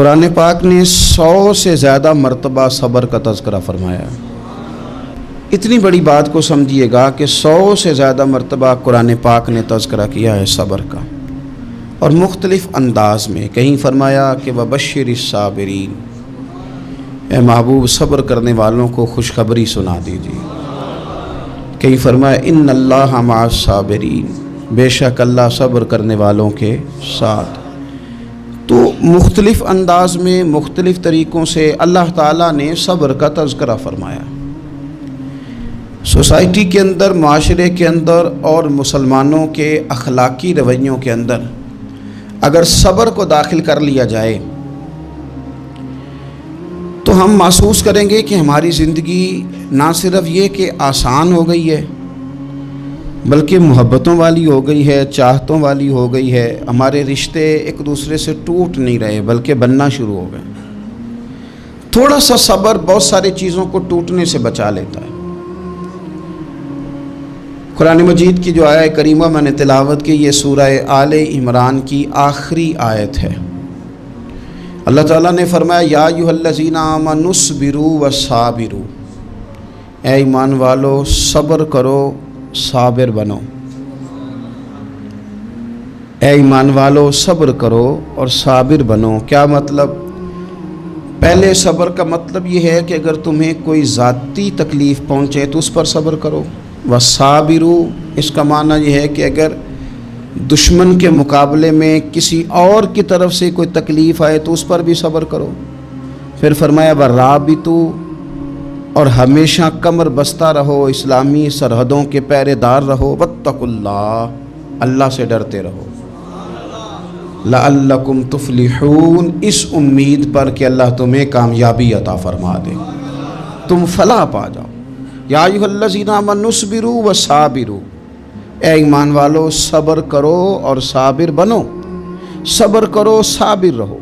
قرآن پاک نے 100 سے زیادہ مرتبہ صبر کا تذکرہ فرمایا۔ اتنی بڑی بات کو سمجھیے گا کہ 100 سے زیادہ مرتبہ قرآن پاک نے تذکرہ کیا ہے صبر کا، اور مختلف انداز میں۔ کہیں فرمایا کہ وبشر الصابرین، اے محبوب صبر کرنے والوں کو خوشخبری سنا دیجیے۔ کہیں فرمایا ان اللہ مع الصابرین، بے شک اللہ صبر کرنے والوں کے ساتھ۔ تو مختلف انداز میں مختلف طریقوں سے اللہ تعالیٰ نے صبر کا تذکرہ فرمایا۔ سوسائٹی کے اندر، معاشرے کے اندر اور مسلمانوں کے اخلاقی رویوں کے اندر اگر صبر کو داخل کر لیا جائے تو ہم محسوس کریں گے کہ ہماری زندگی نہ صرف یہ کہ آسان ہو گئی ہے بلکہ محبتوں والی ہو گئی ہے، چاہتوں والی ہو گئی ہے۔ ہمارے رشتے ایک دوسرے سے ٹوٹ نہیں رہے بلکہ بننا شروع ہو گئے۔ تھوڑا سا صبر بہت ساری چیزوں کو ٹوٹنے سے بچا لیتا ہے۔ قرآن مجید کی جو آیت کریمہ میں نے تلاوت کی، یہ سورہ آل عمران کی آخری آیت ہے۔ اللہ تعالیٰ نے فرمایا یا ایھا الذین آمنوا اصبروا وصابروا، اے ایمان والو صبر کرو صابر بنو۔ اے ایمان والو صبر کرو اور صابر بنو۔ کیا مطلب؟ پہلے صبر کا مطلب یہ ہے کہ اگر تمہیں کوئی ذاتی تکلیف پہنچے تو اس پر صبر کرو۔ وصابروا، اس کا معنی یہ ہے کہ اگر دشمن کے مقابلے میں کسی اور کی طرف سے کوئی تکلیف آئے تو اس پر بھی صبر کرو۔ پھر فرمایا ورابطوا، اور ہمیشہ کمر بستہ رہو، اسلامی سرحدوں کے پہرے دار رہو۔ واتقوا اللہ، اللہ سے ڈرتے رہو۔ لعلکم تفلحون، اس امید پر کہ اللہ تمہیں کامیابی عطا فرما دے، تم فلاح پا جاؤ۔ یا ایھا الذین آمنوا اصبروا وصابروا، اے ایمان والو صبر کرو اور صابر بنو۔ صبر کرو، صابر رہو،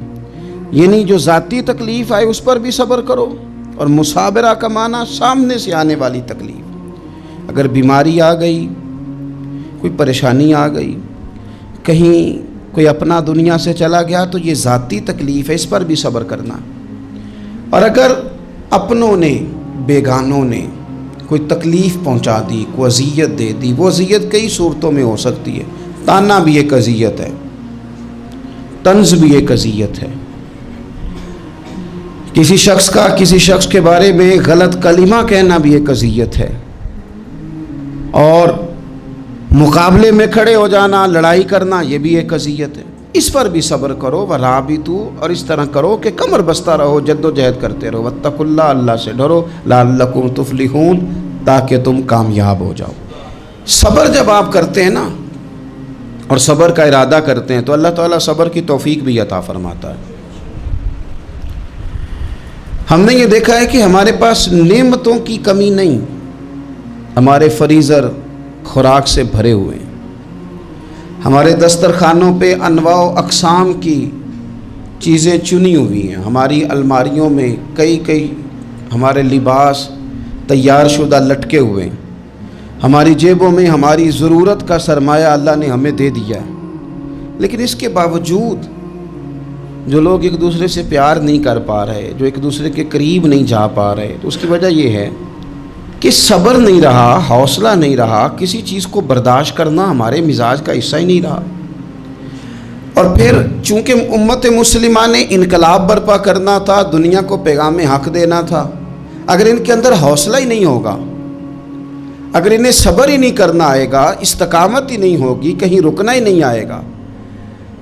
یعنی جو ذاتی تکلیف آئے اس پر بھی صبر کرو۔ اور مصابرہ کا معنی سامنے سے آنے والی تکلیف، اگر بیماری آ گئی، کوئی پریشانی آ گئی، کہیں کوئی اپنا دنیا سے چلا گیا تو یہ ذاتی تکلیف ہے، اس پر بھی صبر کرنا۔ اور اگر اپنوں نے، بیگانوں نے کوئی تکلیف پہنچا دی، کوئی اذیت دے دی، وہ اذیت کئی صورتوں میں ہو سکتی ہے۔ تانا بھی ایک اذیت ہے، طنز بھی ایک اذیت ہے، کسی شخص کے بارے میں غلط کلمہ کہنا بھی ایک اذیت ہے، اور مقابلے میں کھڑے ہو جانا، لڑائی کرنا، یہ بھی ایک اذیت ہے۔ اس پر بھی صبر کرو۔ ورابطوا، اور اس طرح کرو کہ کمر بستہ رہو، جد و جہد کرتے رہو۔ واتقوا اللہ، اللہ سے ڈرو۔ لعلکم تفلحون، تاکہ تم کامیاب ہو جاؤ۔ صبر جب آپ کرتے ہیں نا اور صبر کا ارادہ کرتے ہیں تو اللہ تعالیٰ صبر کی توفیق بھی عطا فرماتا ہے۔ ہم نے یہ دیکھا ہے کہ ہمارے پاس نعمتوں کی کمی نہیں، ہمارے فریزر خوراک سے بھرے ہوئے ہیں، ہمارے دسترخوانوں پہ انواع و اقسام کی چیزیں چنی ہوئی ہیں، ہماری الماریوں میں کئی ہمارے لباس تیار شدہ لٹکے ہوئے ہیں، ہماری جیبوں میں ہماری ضرورت کا سرمایہ اللہ نے ہمیں دے دیا ہے۔ لیکن اس کے باوجود جو لوگ ایک دوسرے سے پیار نہیں کر پا رہے، جو ایک دوسرے کے قریب نہیں جا پا رہے، تو اس کی وجہ یہ ہے کہ صبر نہیں رہا، حوصلہ نہیں رہا، کسی چیز کو برداشت کرنا ہمارے مزاج کا حصہ ہی نہیں رہا۔ اور پھر چونکہ امت مسلمہ نے انقلاب برپا کرنا تھا، دنیا کو پیغام حق دینا تھا، اگر ان کے اندر حوصلہ ہی نہیں ہوگا، اگر انہیں صبر ہی نہیں کرنا آئے گا، استقامت ہی نہیں ہوگی، کہیں رکنا ہی نہیں آئے گا،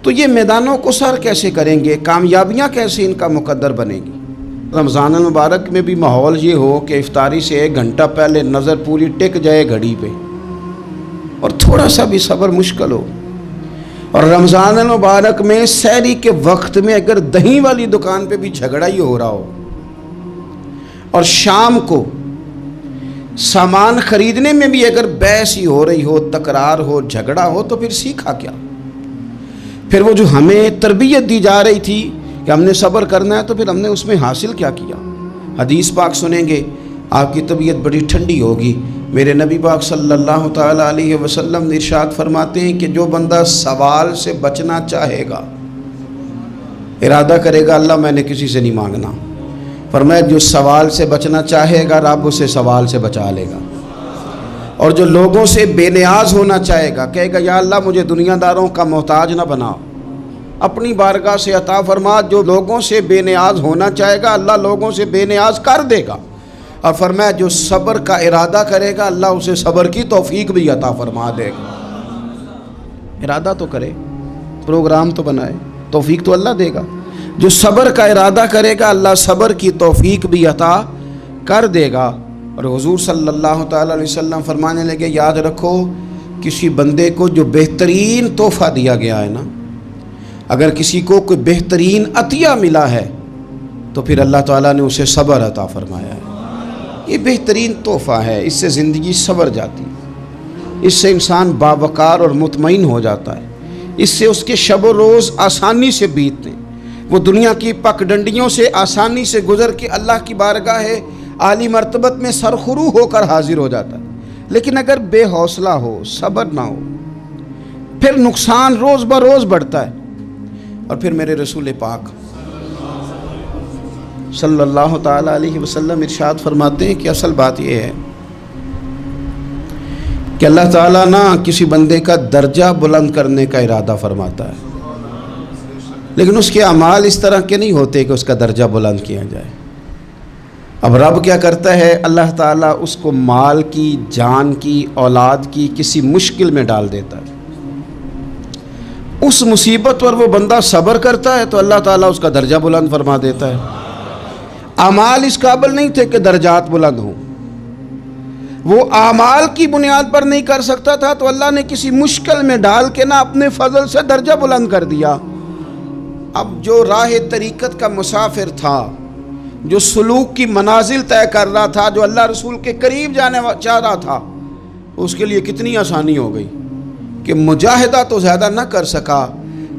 تو یہ میدانوں کو سر کیسے کریں گے؟ کامیابیاں کیسے ان کا مقدر بنے گی؟ رمضان المبارک میں بھی ماحول یہ ہو کہ افطاری سے 1 گھنٹہ پہلے نظر پوری ٹک جائے گھڑی پہ، اور تھوڑا سا بھی صبر مشکل ہو۔ اور رمضان المبارک میں سحری کے وقت میں اگر دہی والی دکان پہ بھی جھگڑا ہی ہو رہا ہو، اور شام کو سامان خریدنے میں بھی اگر بحث ہی ہو رہی ہو، تکرار ہو، جھگڑا ہو، تو پھر سیکھا کیا؟ پھر وہ جو ہمیں تربیت دی جا رہی تھی کہ ہم نے صبر کرنا ہے، تو پھر ہم نے اس میں حاصل کیا کیا؟ حدیث پاک سنیں گے، آپ کی طبیعت بڑی ٹھنڈی ہوگی۔ میرے نبی پاک صلی اللہ تعالیٰ علیہ وسلم ارشاد فرماتے ہیں کہ جو بندہ سوال سے بچنا چاہے گا، ارادہ کرے گا اللہ میں نے کسی سے نہیں مانگنا. فرمایا جو سوال سے بچنا چاہے گا رب اسے سوال سے بچا لے گا. اور جو لوگوں سے بے نیاز ہونا چاہے گا کہے گا یا اللہ مجھے دنیا داروں کا محتاج نہ بنا، اپنی بارگاہ سے عطا فرما. جو لوگوں سے بے نیاز ہونا چاہے گا اللہ لوگوں سے بے نیاز کر دے گا. اور فرمایا جو صبر کا ارادہ کرے گا اللہ اسے صبر کی توفیق بھی عطا فرما دے گا. ارادہ تو کرے، پروگرام تو بنائے، توفیق تو اللہ دے گا. جو صبر کا ارادہ کرے گا اللہ صبر کی توفیق بھی عطا کر دے گا. اور حضور صلی اللہ تعالیٰ علیہ وسلم فرمانے لگے یاد رکھو کسی بندے کو جو بہترین تحفہ دیا گیا ہے نا، اگر کسی کو کوئی بہترین عطیہ ملا ہے تو پھر اللہ تعالیٰ نے اسے صبر عطا فرمایا ہے. یہ بہترین تحفہ ہے، اس سے زندگی سنور جاتی ہے، اس سے انسان باوقار اور مطمئن ہو جاتا ہے، اس سے اس کے شب و روز آسانی سے بیتتے ہیں، وہ دنیا کی پگڈنڈیوں سے آسانی سے گزر کے اللہ کی بارگاہ عالی مرتبت میں سرخرو ہو کر حاضر ہو جاتا ہے. لیکن اگر بے حوصلہ ہو، صبر نہ ہو، پھر نقصان روز بروز بڑھتا ہے. اور پھر میرے رسول پاک صلی اللہ تعالیٰ علیہ وسلم ارشاد فرماتے ہیں کہ اصل بات یہ ہے کہ اللہ تعالیٰ نہ کسی بندے کا درجہ بلند کرنے کا ارادہ فرماتا ہے، لیکن اس کے اعمال اس طرح کے نہیں ہوتے کہ اس کا درجہ بلند کیا جائے. اب رب کیا کرتا ہے، اللہ تعالیٰ اس کو مال کی، جان کی، اولاد کی کسی مشکل میں ڈال دیتا ہے. اس مصیبت پر وہ بندہ صبر کرتا ہے تو اللہ تعالیٰ اس کا درجہ بلند فرما دیتا ہے. اعمال اس قابل نہیں تھے کہ درجات بلند ہوں، وہ اعمال کی بنیاد پر نہیں کر سکتا تھا تو اللہ نے کسی مشکل میں ڈال کے نا اپنے فضل سے درجہ بلند کر دیا. اب جو راہ طریقت کا مسافر تھا، جو سلوک کی منازل طے کر رہا تھا، جو اللہ رسول کے قریب جانے چاہ رہا تھا، اس کے لیے کتنی آسانی ہو گئی کہ مجاہدہ تو زیادہ نہ کر سکا،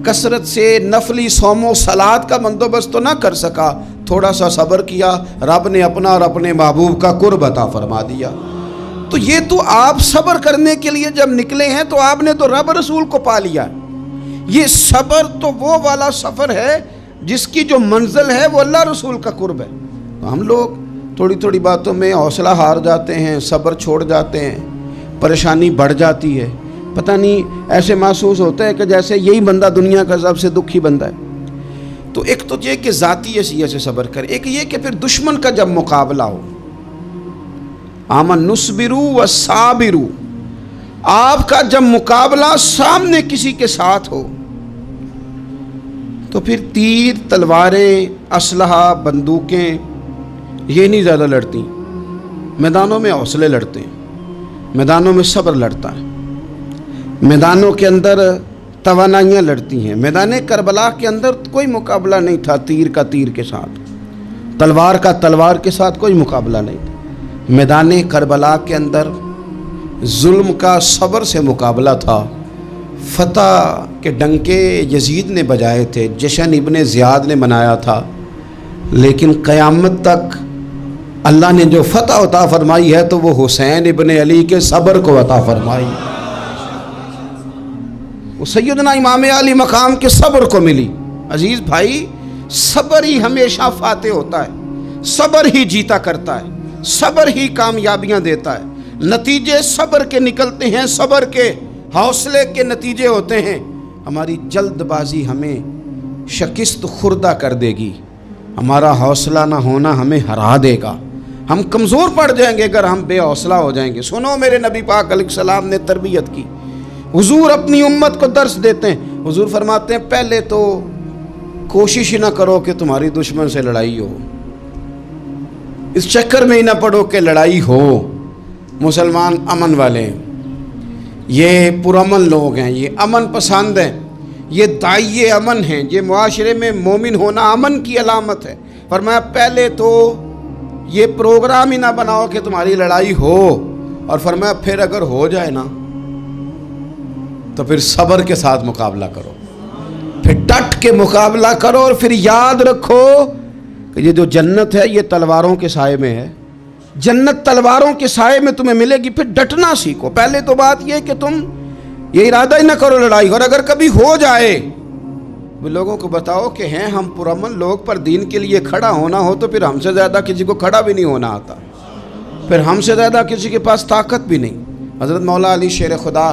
کثرت سے نفلی صوم و صلات کا بندوبست تو نہ کر سکا، تھوڑا سا صبر کیا، رب نے اپنا اور اپنے محبوب کا قرب عطا فرما دیا. تو یہ تو آپ صبر کرنے کے لیے جب نکلے ہیں تو آپ نے تو رب رسول کو پا لیا. یہ صبر تو وہ والا سفر ہے جس کی جو منزل ہے وہ اللہ رسول کا قرب ہے. تو ہم لوگ تھوڑی تھوڑی باتوں میں حوصلہ ہار جاتے ہیں، صبر چھوڑ جاتے ہیں، پریشانی بڑھ جاتی ہے. پتہ نہیں ایسے محسوس ہوتا ہے کہ جیسے یہی بندہ دنیا کا سب سے دکھی بندہ ہے. تو ایک تو یہ کہ ذاتی حیثیت سے صبر کرے، ایک یہ کہ پھر دشمن کا جب مقابلہ ہو، آمن نصبرو و صابرو، آپ کا جب مقابلہ سامنے کسی کے ساتھ ہو تو پھر تیر، تلواریں، اسلحہ، بندوقیں یہ نہیں زیادہ لڑتی. میدانوں میں حوصلے لڑتے ہیں، میدانوں میں صبر لڑتا ہے، میدانوں کے اندر توانائیاں لڑتی ہیں. میدان کربلا کے اندر کوئی مقابلہ نہیں تھا تیر کا تیر کے ساتھ، تلوار کا تلوار کے ساتھ کوئی مقابلہ نہیں تھا. میدان کربلا کے اندر ظلم کا صبر سے مقابلہ تھا. فتح کے ڈنکے یزید نے بجائے تھے، جشن ابن زیاد نے منایا تھا، لیکن قیامت تک اللہ نے جو فتح عطا فرمائی ہے تو وہ حسین ابن علی کے صبر کو عطا فرمائی، وہ سیدنا امام علی مقام کے صبر کو ملی. عزیز بھائی، صبر ہی ہمیشہ فاتح ہوتا ہے، صبر ہی جیتا کرتا ہے، صبر ہی کامیابیاں دیتا ہے. نتیجے صبر کے نکلتے ہیں، صبر کے، حوصلے کے نتیجے ہوتے ہیں. ہماری جلد بازی ہمیں شکست خوردہ کر دے گی، ہمارا حوصلہ نہ ہونا ہمیں ہرا دے گا. ہم کمزور پڑ جائیں گے اگر ہم بے حوصلہ ہو جائیں گے. سنو، میرے نبی پاک علیہ السلام نے تربیت کی. حضور اپنی امت کو درس دیتے ہیں. حضور فرماتے ہیں پہلے تو کوشش ہی نہ کرو کہ تمہاری دشمن سے لڑائی ہو، اس چکر میں ہی نہ پڑو کہ لڑائی ہو. مسلمان امن والے ہیں، یہ پرامن لوگ ہیں، یہ امن پسند ہیں، یہ داعیے امن ہیں، یہ معاشرے میں مومن ہونا امن کی علامت ہے. فرمایا پہلے تو یہ پروگرام ہی نہ بناؤ کہ تمہاری لڑائی ہو، اور فرمایا پھر اگر ہو جائے نا تو پھر صبر کے ساتھ مقابلہ کرو، پھر ڈٹ کے مقابلہ کرو، اور پھر یاد رکھو کہ یہ جو جنت ہے یہ تلواروں کے سائے میں ہے. جنت تلواروں کے سائے میں تمہیں ملے گی. پھر ڈٹنا سیکھو. پہلے تو بات یہ کہ تم یہ ارادہ ہی نہ کرو لڑائی، اور اگر کبھی ہو جائے وہ لوگوں کو بتاؤ کہ ہیں ہم پرامن لوگ، پر دین کے لیے کھڑا ہونا ہو تو پھر ہم سے زیادہ کسی کو کھڑا بھی نہیں ہونا آتا، پھر ہم سے زیادہ کسی کے پاس طاقت بھی نہیں۔ حضرت مولا علی شیر خدا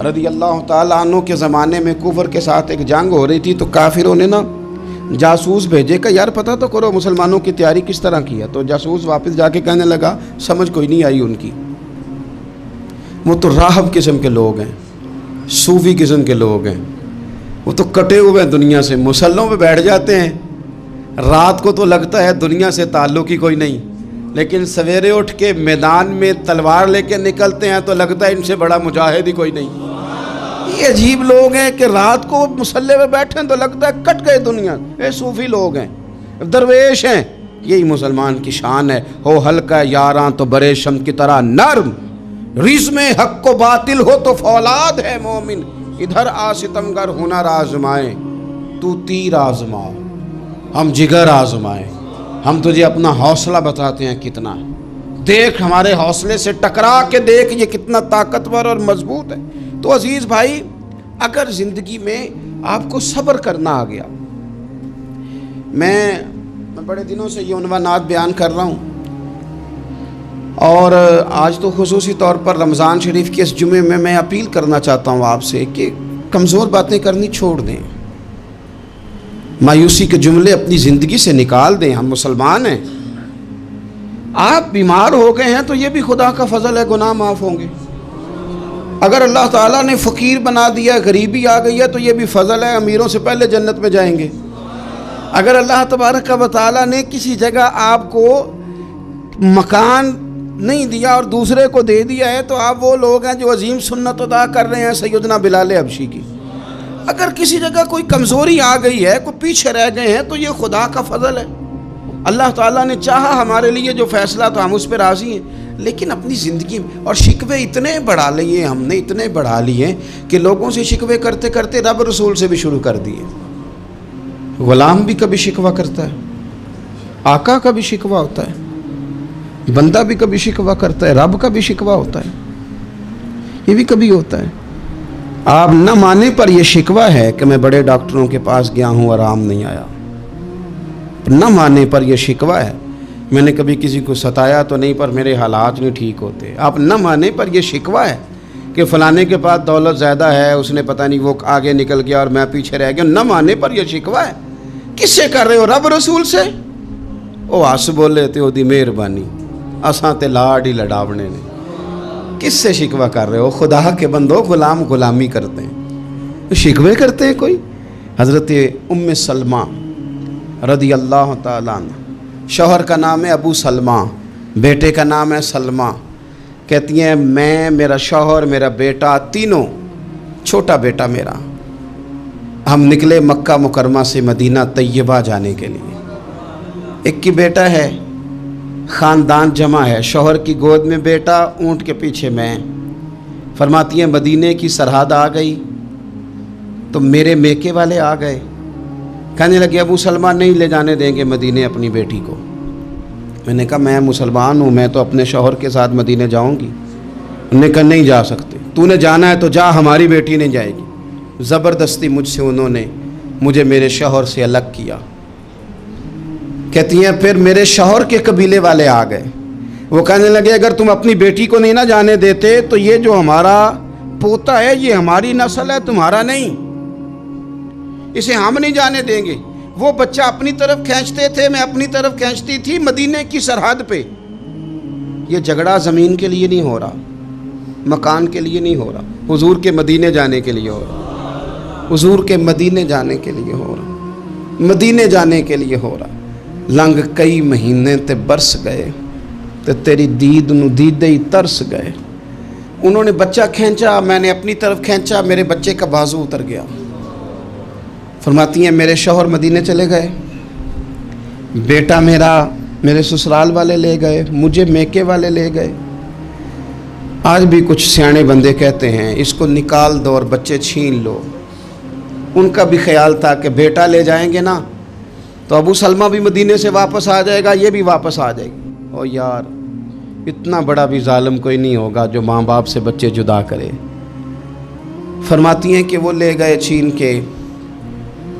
رضی اللہ تعالیٰ عنہ کے زمانے میں کفر کے ساتھ ایک جنگ ہو رہی تھی، تو کافروں نے نا جاسوس بھیجے کہ یار پتہ تو کرو مسلمانوں کی تیاری کس طرح کی ہے۔ تو جاسوس واپس جا کے کہنے لگا سمجھ کوئی نہیں آئی ان کی، وہ تو راہب قسم کے لوگ ہیں، صوفی قسم کے لوگ ہیں، وہ تو کٹے ہوئے دنیا سے، مسلوں پہ بیٹھ جاتے ہیں، رات کو تو لگتا ہے دنیا سے تعلق ہی کوئی نہیں، لیکن سویرے اٹھ کے میدان میں تلوار لے کے نکلتے ہیں تو لگتا ہے ان سے بڑا مجاہد ہی کوئی نہیں۔ یہ عجیب لوگ ہیں کہ رات کو مسلح پہ بیٹھیں تو لگتا ہے کٹ گئے دنیا، یہ صوفی لوگ ہیں، درویش ہیں۔ یہی مسلمان کی شان ہے، ہو ہلکا یاراں تو برے شم کی طرح نرم، رزم حق و باطل ہو تو فولاد ہے مومن، ادھر آ ستمگر ہنر آزمائے تو تیر آزما، ہم جگر آزمائے، ہم تجھے اپنا حوصلہ بتاتے ہیں کتنا، دیکھ ہمارے حوصلے سے ٹکرا کے دیکھ یہ کتنا طاقتور اور مضبوط ہے۔ تو عزیز بھائی، اگر زندگی میں آپ کو صبر کرنا آ گیا، میں بڑے دنوں سے یہ عنوانات بیان کر رہا ہوں، اور آج تو خصوصی طور پر رمضان شریف کے اس جمعے میں میں اپیل کرنا چاہتا ہوں آپ سے کہ کمزور باتیں کرنی چھوڑ دیں، مایوسی کے جملے اپنی زندگی سے نکال دیں۔ ہم مسلمان ہیں، آپ بیمار ہو گئے ہیں تو یہ بھی خدا کا فضل ہے، گناہ معاف ہوں گے۔ اگر اللہ تعالیٰ نے فقیر بنا دیا، غریبی آ گئی ہے تو یہ بھی فضل ہے، امیروں سے پہلے جنت میں جائیں گے۔ اگر اللہ تبارک و تعالیٰ نے کسی جگہ آپ کو مکان نہیں دیا اور دوسرے کو دے دیا ہے تو آپ وہ لوگ ہیں جو عظیم سنت ادا کر رہے ہیں سیدنا بلال حبشی کی۔ اگر کسی جگہ کوئی کمزوری آ گئی ہے، کوئی پیچھے رہ گئے ہیں تو یہ خدا کا فضل ہے۔ اللہ تعالیٰ نے چاہا ہمارے لیے جو فیصلہ تو ہم اس پہ راضی ہیں، لیکن اپنی زندگی میں اور شکوے اتنے بڑھا لیے، ہم نے اتنے بڑھا لیے کہ لوگوں سے شکوے کرتے کرتے رب رسول سے بھی شروع کر دیے۔ غلام بھی کبھی شکوہ کرتا ہے، آقا کا بھی شکوہ ہوتا ہے، بندہ بھی کبھی شکوہ کرتا ہے، رب کا بھی شکوہ ہوتا ہے، یہ بھی کبھی ہوتا ہے۔ آپ نہ مانے پر یہ شکوہ ہے کہ میں بڑے ڈاکٹروں کے پاس گیا ہوں آرام نہیں آیا، نہ مانے پر یہ شکوہ ہے میں نے کبھی کسی کو ستایا تو نہیں پر میرے حالات نہیں ٹھیک ہوتے۔ آپ نہ مانے پر یہ شکوہ ہے کہ فلانے کے پاس دولت زیادہ ہے، اس نے پتہ نہیں وہ آگے نکل گیا اور میں پیچھے رہ گیا، نہ مانے پر یہ شکوہ ہے۔ کس سے کر رہے ہو؟ رب رسول سے؟ او آس بولے تے دی مہربانی اساں تے لاڈ ہی لڑاونے نے۔ کس سے شکوہ کر رہے ہو؟ خدا کے بندو، غلام غلامی کرتے ہیں، شکوے کرتے ہیں کوئی؟ حضرت ام سلمہ رضی اللہ تعالیٰ عنہ، شوہر کا نام ہے ابو سلمہ، بیٹے کا نام ہے سلمہ، کہتی ہیں میں، میرا شوہر، میرا بیٹا، تینوں، چھوٹا بیٹا میرا، ہم نکلے مکہ مکرمہ سے مدینہ طیبہ جانے کے لیے۔ ایک کی بیٹا ہے، خاندان جمع ہے، شوہر کی گود میں بیٹا، اونٹ کے پیچھے میں۔ فرماتی ہیں مدینے کی سرحد آ گئی تو میرے میکے والے آ گئے، کہنے لگے ابو سلمہ نہیں لے جانے دیں گے مدینے اپنی بیٹی کو۔ میں نے کہا میں مسلمان ہوں، میں تو اپنے شوہر کے ساتھ مدینے جاؤں گی۔ انہوں نے کہا نہیں جا سکتے، تو نے جانا ہے تو جا، ہماری بیٹی نہیں جائے گی۔ زبردستی مجھ سے انہوں نے مجھے میرے شوہر سے الگ کیا۔ کہتی ہیں پھر میرے شوہر کے قبیلے والے آ گئے، وہ کہنے لگے اگر تم اپنی بیٹی کو نہیں نہ جانے دیتے تو یہ جو ہمارا پوتا ہے یہ ہماری نسل ہے، تمہارا نہیں، اسے ہم نہیں جانے دیں گے۔ وہ بچہ اپنی طرف کھینچتے تھے، میں اپنی طرف کھینچتی تھی، مدینے کی سرحد پہ۔ یہ جھگڑا زمین کے لیے نہیں ہو رہا، مکان کے لیے نہیں ہو رہا، حضور کے مدینے جانے کے لیے ہو رہا، حضور کے مدینے جانے کے لیے ہو رہا، مدینے جانے کے لیے ہو رہا۔ لنگ کئی مہینے تے برس گئے تے تیری دید نو دیدے ہی ترس گئے۔ انہوں نے بچہ کھینچا، میں نے اپنی طرف کھینچا، میرے بچے کا بازو اتر گیا۔ فرماتی ہیں میرے شوہر مدینے چلے گئے، بیٹا میرا میرے سسرال والے لے گئے، مجھے میکے والے لے گئے۔ آج بھی کچھ سیانے بندے کہتے ہیں اس کو نکال دو اور بچے چھین لو۔ ان کا بھی خیال تھا کہ بیٹا لے جائیں گے نا تو ابو سلمہ بھی مدینے سے واپس آ جائے گا، یہ بھی واپس آ جائے گی۔ او یار، اتنا بڑا بھی ظالم کوئی نہیں ہوگا جو ماں باپ سے بچے جدا کرے۔ فرماتی ہیں کہ وہ لے گئے چھین کے،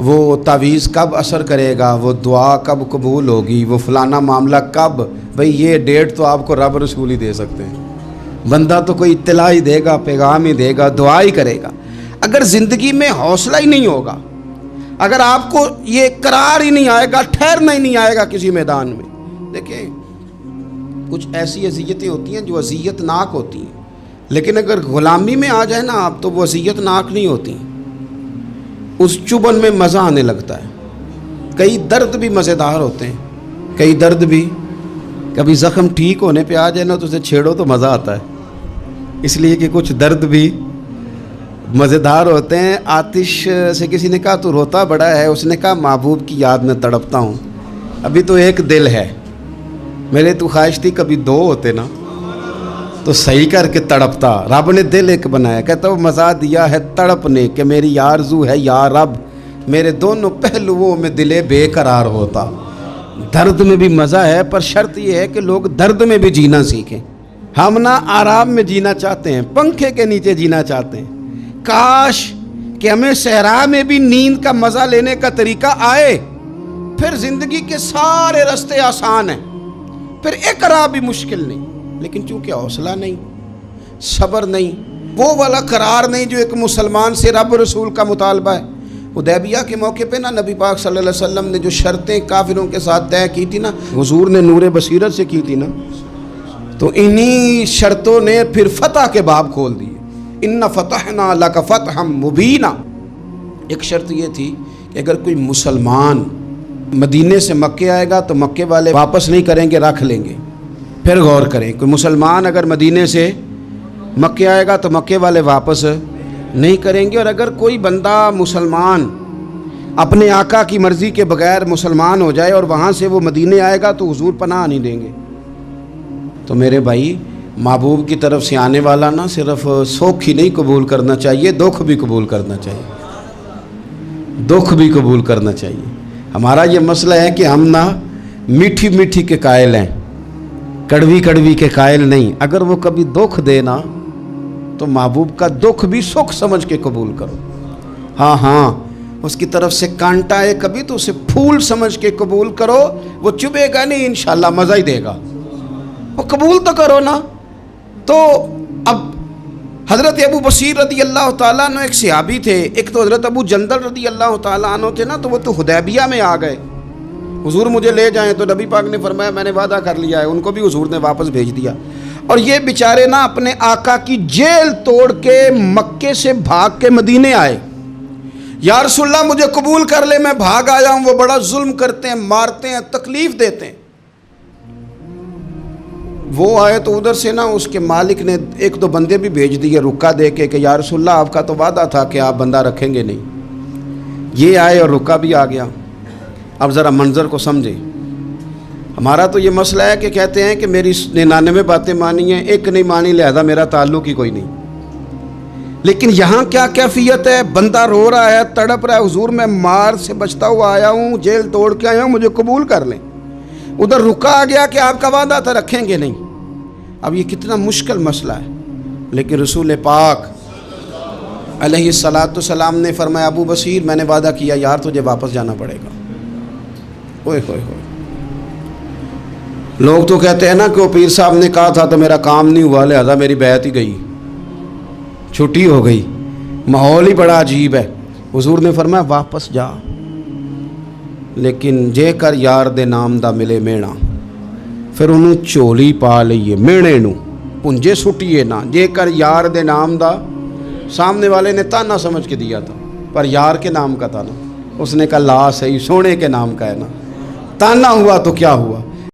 وہ تعویذ کب اثر کرے گا، وہ دعا کب قبول ہوگی، وہ فلانا معاملہ کب، بھئی یہ ڈیٹ تو آپ کو رب رسول ہی دے سکتے ہیں۔ بندہ تو کوئی اطلاع ہی دے گا، پیغام ہی دے گا، دعا ہی کرے گا۔ اگر زندگی میں حوصلہ ہی نہیں ہوگا، اگر آپ کو یہ قرار ہی نہیں آئے گا، ٹھہرنا ہی نہیں آئے گا کسی میدان میں۔ دیکھیں کچھ ایسی اذیتیں ہوتی ہیں جو اذیت ناک ہوتی ہیں، لیکن اگر غلامی میں آ جائے نا آپ تو وہ اذیت ناک نہیں ہوتی، اس چبھن میں مزہ آنے لگتا ہے۔ کئی درد بھی مزیدار ہوتے ہیں، کئی درد بھی، کبھی زخم ٹھیک ہونے پہ آ جائے نا تو اسے چھیڑو تو مزہ آتا ہے، اس لیے کہ کچھ درد بھی مزیدار ہوتے ہیں۔ آتش سے کسی نے کہا تو روتا بڑا ہے، اس نے کہا محبوب کی یاد میں تڑپتا ہوں، ابھی تو ایک دل ہے، میرے تو خواہش تھی کبھی دو ہوتے نا تو صحیح کر کے تڑپتا۔ رب نے دل ایک بنایا، کہتا وہ مزہ دیا ہے تڑپ نے کہ میری آرزو ہے یا رب میرے دونوں پہلوؤں میں دل بے قرار ہوتا۔ درد میں بھی مزہ ہے، پر شرط یہ ہے کہ لوگ درد میں بھی جینا سیکھیں۔ ہم نہ آرام میں جینا چاہتے ہیں، پنکھے کے نیچے جینا چاہتے ہیں۔ کاش کہ ہمیں صحرا میں بھی نیند کا مزہ لینے کا طریقہ آئے، پھر زندگی کے سارے راستے آسان ہیں، پھر اقرا بھی مشکل نہیں۔ لیکن چونکہ حوصلہ نہیں، صبر نہیں، وہ والا قرار نہیں جو ایک مسلمان سے رب رسول کا مطالبہ ہے۔ حدیبیہ کے موقع پہ نا نبی پاک صلی اللہ علیہ وسلم نے جو شرطیں کافروں کے ساتھ طے کی تھی نا، حضور نے نور بصیرت سے کی تھی نا، تو انہی شرطوں نے پھر فتح کے باب کھول دیے۔ ان فتحنا لک فتحا مبینا۔ ایک شرط یہ تھی کہ اگر کوئی مسلمان مدینے سے مکے آئے گا تو مکے والے واپس نہیں کریں گے، رکھ لیں گے۔ پھر غور کریں، کوئی مسلمان اگر مدینے سے مکے آئے گا تو مکے والے واپس نہیں کریں گے، اور اگر کوئی بندہ مسلمان اپنے آقا کی مرضی کے بغیر مسلمان ہو جائے اور وہاں سے وہ مدینے آئے گا تو حضور پناہ نہیں دیں گے۔ تو میرے بھائی، محبوب کی طرف سے آنے والا نہ صرف سوکھ ہی نہیں قبول کرنا چاہیے، دکھ بھی قبول کرنا چاہیے، دکھ بھی قبول کرنا چاہیے۔ ہمارا یہ مسئلہ ہے کہ ہم نہ میٹھی میٹھی کے قائل ہیں، کڑوی کڑوی کے قائل نہیں۔ اگر وہ کبھی دکھ دے نا تو محبوب کا دکھ بھی سکھ سمجھ کے قبول کرو۔ ہاں اس کی طرف سے کانٹا ہے کبھی تو اسے پھول سمجھ کے قبول کرو، وہ چبھے گا نہیں، انشاءاللہ مزہ ہی دے گا، وہ قبول تو کرو نا۔ تو اب حضرت ابو بصیر رضی اللہ تعالیٰ عنہ ایک صحابی تھے، ایک تو حضرت ابو جندل رضی اللہ تعالیٰ عنہ تھے نا، تو وہ تو حدیبیہ میں آ گئے، حضور مجھے لے جائیں، تو نبی پاک نے فرمایا میں نے وعدہ کر لیا ہے، ان کو بھی حضور نے واپس بھیج دیا۔ اور یہ بیچارے نا اپنے آقا کی جیل توڑ کے مکے سے بھاگ کے مدینے آئے۔ یا رسول اللہ مجھے قبول کر لے، میں بھاگ آیا ہوں، وہ بڑا ظلم کرتے ہیں، مارتے ہیں، تکلیف دیتے ہیں۔ وہ آئے تو ادھر سے نا اس کے مالک نے ایک دو بندے بھی بھیج دیے رکا دے کے کہ یا رسول اللہ آپ کا تو وعدہ تھا کہ آپ بندہ رکھیں گے نہیں۔ یہ آئے اور رکا بھی آ گیا۔ اب ذرا منظر کو سمجھے۔ ہمارا تو یہ مسئلہ ہے کہ کہتے ہیں کہ میری 99 باتیں مانی ہیں، ایک نہیں مانی، لہذا میرا تعلق ہی کوئی نہیں۔ لیکن یہاں کیا کیفیت ہے؟ بندہ رو رہا ہے، تڑپ رہا ہے، حضور میں مار سے بچتا ہوا آیا ہوں، جیل توڑ کے آیا ہوں، مجھے قبول کر لیں۔ ادھر رکا آ گیا کہ آپ کا وعدہ تھا رکھیں گے نہیں۔ اب یہ کتنا مشکل مسئلہ ہے، لیکن رسول پاک علیہ الصلاۃ والسلام نے فرمایا ابو بصیر میں نے وعدہ کیا یار تجھے واپس جانا پڑے گا۔ اوئے ہوئے ہوئے، لوگ تو کہتے ہیں نا کہ وہ پیر صاحب نے کہا تھا تو میرا کام نہیں ہوا، لہذا میری بیعت ہی گئی، چھٹی ہو گئی، ماحول ہی بڑا عجیب ہے۔ حضور نے فرمایا واپس جا، لیکن جے کر یار دے نام دا ملے مینا، پھر انہوں چولی پا لئیے مینے نو پنجے سٹیے نہ، جے کر یار دے نام دا، سامنے والے نے تانا سمجھ کے دیا تھا پر یار کے نام کا تھا نا، اس نے کہا لا صحیح، سونے کے نام کا ہے نا، تانا ہوا تو کیا ہوا۔